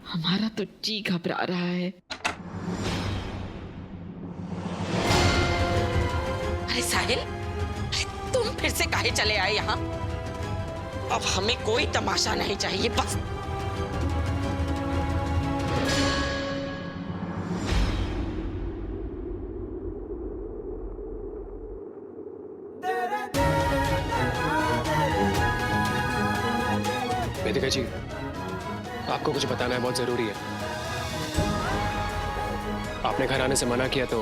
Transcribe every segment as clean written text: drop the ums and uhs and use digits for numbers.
हमारा तो जी घबरा रहा है। अरे साहिल, अरे तुम फिर से काहे चले आए यहाँ? अब हमें कोई तमाशा नहीं चाहिए, बस। वेदिका जी, आपको कुछ बताना है, बहुत जरूरी है। आपने घर आने से मना किया तो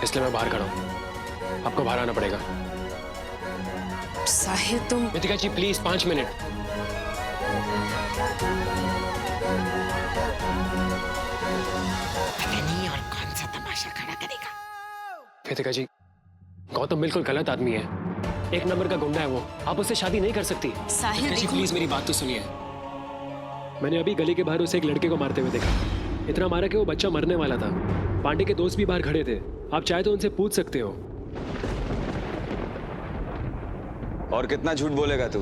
इसलिए मैं बाहर खड़ा हूं। आपको बाहर आना पड़ेगा। साहिल तुम। वेदिका जी प्लीज 5 मिनट। पता नहीं और कौन सा तमाशा खड़ा करेगा। वेदिका जी, गौतम बिल्कुल गलत आदमी है, एक नंबर का गुंडा है वो। आप उससे शादी नहीं कर सकती। साहिल वेदिका जी देखो। प्लीज मेरी बात तो सुनिए। मैंने अभी गली के बाहर उसे एक लड़के को मारते हुए देखा। इतना मारा कि वो बच्चा मरने वाला था। पांडे के दोस्त भी बाहर खड़े थे, आप चाहे तो उनसे पूछ सकते हो। और कितना झूठ बोलेगा तू?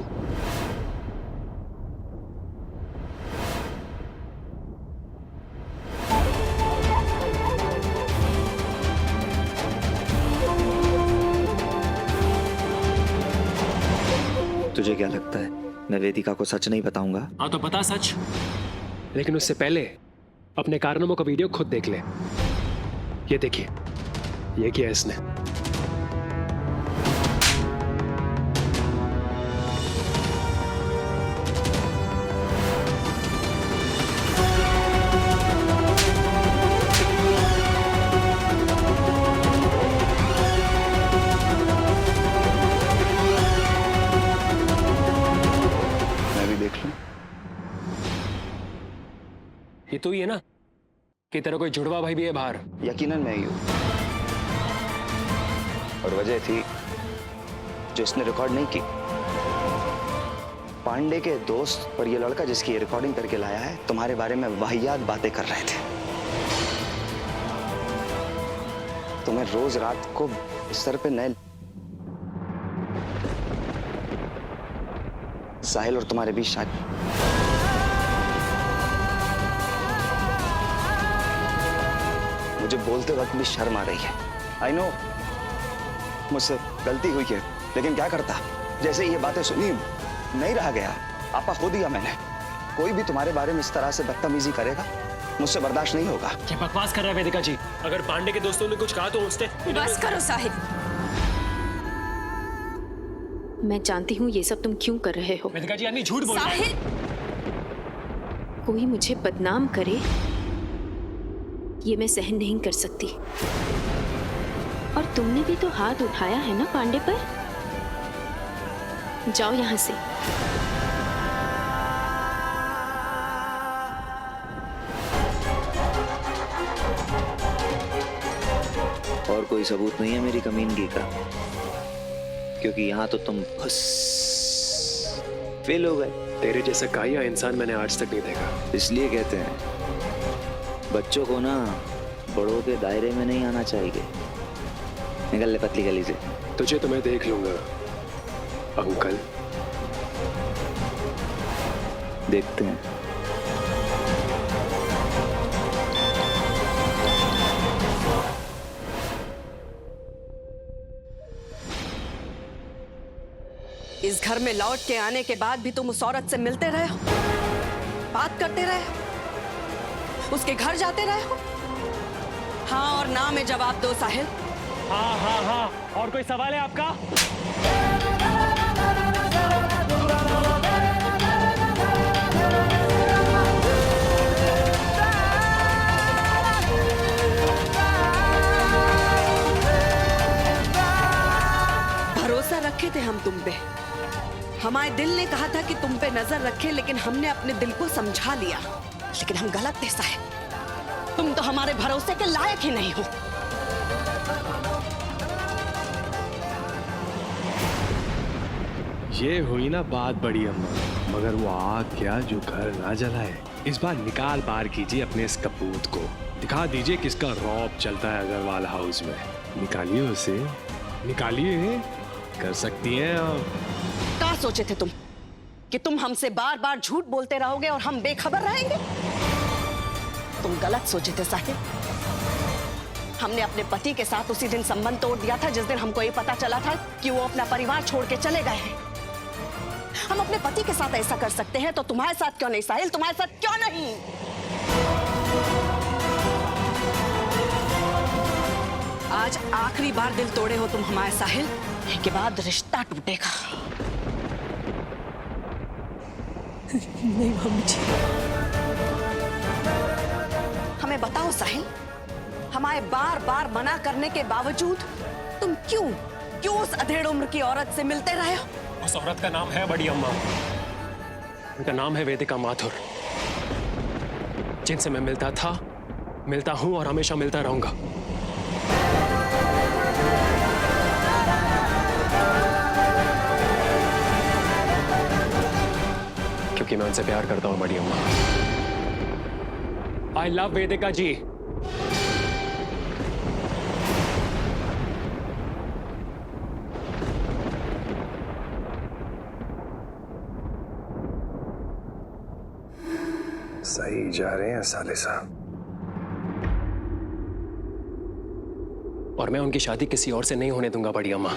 तुझे क्या लगता है मैं वेदिका को सच नहीं बताऊंगा? हाँ तो बता सच, लेकिन उससे पहले अपने कारनामों का वीडियो खुद देख ले। ये देखिए, ये किया इसने। मैं भी देख लूं? ये तो ही है ना कि तेरा कोई जुड़वा भाई भी है बाहर। यकीनन मैं ही हूं। और वजह थी जो इसने रिकॉर्ड नहीं की। पांडे के दोस्त और ये लड़का जिसकी ये रिकॉर्डिंग करके लाया है तुम्हारे बारे में वाहियात बातें कर रहे थे। तुम्हें रोज रात को बिस्तर पे नए साहिल और तुम्हारे बीच शादी। मुझे बोलते वक्त भी शर्म आ रही है। आई नो मुझसे गलती हुई है, लेकिन क्या करता, जैसे ये बातें सुनी नहीं रहा गया। आपा खो दिया मैंने। कोई भी तुम्हारे बारे में इस तरह से बदतमीजी करेगा मुझसे बर्दाश्त नहीं होगा। क्या बकवास कर रहा है वेदिका जी? अगर पांडे के दोस्तों ने कुछ कहा तो उसने। बस करो साहिल। मैं जानती हूँ ये सब तुम क्यों कर रहे हो। वेदिका जी आदमी झूठ बोल रहा है। साहिल कोई मुझे बदनाम करे ये मैं सहन नहीं कर सकती। और तुमने भी तो हाथ उठाया है ना पांडे पर। जाओ यहां से। और कोई सबूत नहीं है मेरी कमीनगी का, क्योंकि यहाँ तो तुम बस फेल हो गए। तेरे जैसा काया इंसान मैंने आज तक नहीं देखा। इसलिए कहते हैं बच्चों को ना बड़ों के दायरे में नहीं आना चाहिए। निकल ले पतली गली से। तुझे तो मैं देख लूंगा अंकल। देखते हैं। इस घर में लौट के आने के बाद भी तुम उस औरत से मिलते रहे हो, बात करते रहे हो, उसके घर जाते रहे हो। हाँ और ना में जवाब दो साहिल। हाँ हाँ हाँ, और कोई सवाल है आपका? भरोसा रखे थे हम तुम पे। हमारे दिल ने कहा था कि तुम पे नजर रखे, लेकिन हमने अपने दिल को समझा लिया। लेकिन हम गलत थे साहिल। तुम तो हमारे भरोसे के लायक ही नहीं हो। ये हुई ना बात बड़ी अम्मा, मगर वो आग क्या जो घर ना जलाए। इस बार निकाल पार कीजिए अपने इस कपूत को, दिखा दीजिए किसका रौब चलता है अग्रवाल हाउस में। निकालिए उसे, निकालिए। कर सकती हैं आप। क्या सोचे थे तुम कि तुम हमसे बार बार झूठ बोलते रहोगे और हम बेखबर रहेंगे? तुम गलत सोचे थे साहिल। हमने अपने पति के साथ उसी दिन संबंध तोड़ दिया था जिस दिन हमको ये पता चला था कि वो अपना परिवार छोड़ के चले गए हैं। हम अपने पति के साथ ऐसा कर सकते हैं तो तुम्हारे साथ क्यों नहीं साहिल, तुम्हारे साथ क्यों नहीं? आज आखिरी बार दिल तोड़े हो तुम हमारे साहिल, इसके बाद रिश्ता टूटेगा। नहीं मम्मी जी। हमें बताओ साहिल, हमारे बार बार मना करने के बावजूद तुम क्यों उस अधेड़ उम्र की औरत से मिलते रहे हो? उस औरत का नाम है बड़ी अम्मा, उनका नाम है वेदिका माथुर, जिनसे मैं मिलता था, मिलता हूं और हमेशा मिलता रहूंगा। क्योंकि मैं उनसे प्यार करता हूं बड़ी अम्मा। आई लव वेदिका जी। सही जा रहे हैं साले साहब। और मैं उनकी शादी किसी और से नहीं होने दूंगा बड़ी अम्मा।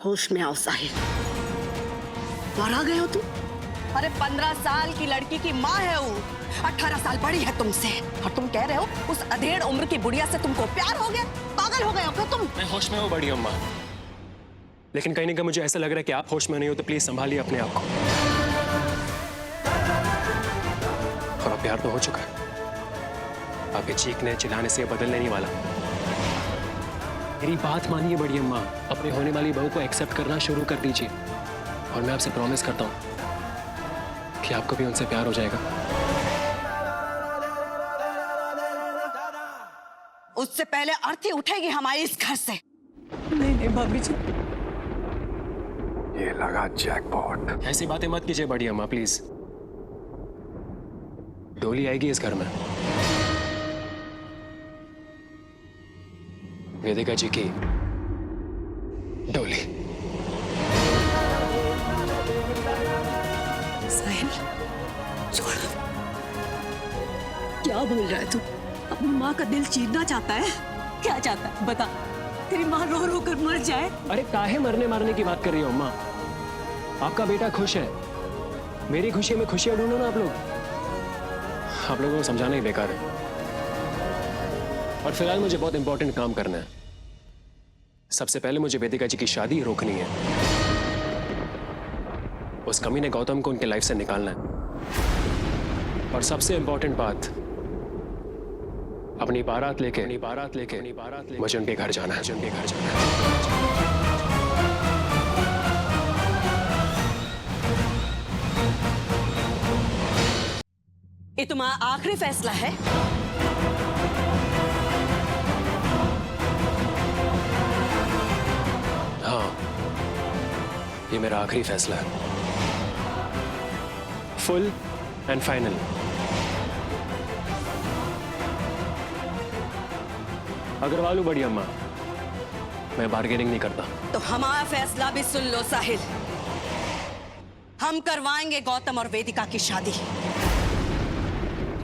होश में आओ साहिल, और आ गए हो तुम? अरे 15 साल की लड़की की माँ है वो, 18 साल बड़ी है तुमसे, और तुम कह रहे हो उस अधेड़ उम्र की बुढ़िया से तुमको प्यार हो गया? पागल हो गए हो क्या तुम? मैं होश में हूँ बड़ी अम्मा, लेकिन कहीं ना कहीं मुझे ऐसा लग रहा है कि आप होश में नहीं हो, तो प्लीज संभालिए अपने आप को। और अब प्यार तो हो चुका है, आपके चीखने चिल्लाने से बदलने नहीं वाला। मेरी बात मानिए बड़ी अम्मा, अपने होने वाली बहू को एक्सेप्ट करना शुरू कर दीजिए, और मैं आपसे प्रॉमिस करता हूँ कि आपको भी उनसे प्यार हो जाएगा। उससे पहले अर्थी उठेगी हमारी इस घर से। नहीं भाभी जी। ये लगा जैकपॉट। ऐसी बातें मत कीजिए बड़ी अम्मा प्लीज। डोली आएगी इस घर में, वेदिका जी की डोली। साहिल छोड़। क्या बोल रहा है तू? अपनी माँ का दिल चीरना चाहता है? क्या चाहता है बता? तेरी माँ रो रो कर मर जाए? अरे काहे मरने मारने की बात कर रही हो अम्मा? आपका बेटा खुश है, मेरी खुशी में खुशियां ढूंढो ना आप लोग। आप लोगों को समझाना ही बेकार है। और फिलहाल मुझे बहुत इंपॉर्टेंट काम करना है। सबसे पहले मुझे वेदिका जी की शादी रोकनी है। उस कमीने गौतम को उनके लाइफ से निकालना है। और सबसे इंपॉर्टेंट बात, अपनी बारात लेके मुझे उनके घर जाना है। ये तुम्हारा आखिरी फैसला है? हाँ, ये मेरा आखिरी फैसला है, फुल एंड फाइनल। अग्रवाल बड़ी अम्मा, मैं बार्गेनिंग नहीं करता। तो हमारा फैसला भी सुन लो साहिल, हम करवाएंगे गौतम और वेदिका की शादी।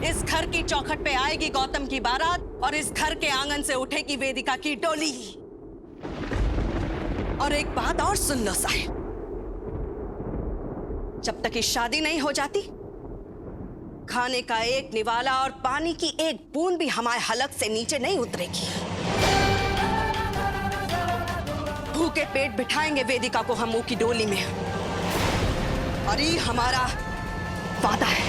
इस घर की चौखट पे आएगी गौतम की बारात, और इस घर के आंगन से उठेगी वेदिका की डोली। और एक बात और सुन लो साहिल, जब तक ये शादी नहीं हो जाती, खाने का एक निवाला और पानी की एक बूंद भी हमारे हलक से नीचे नहीं उतरेगी। भूखे पेट बिठाएंगे वेदिका को हम की डोली में, और ये हमारा वादा है।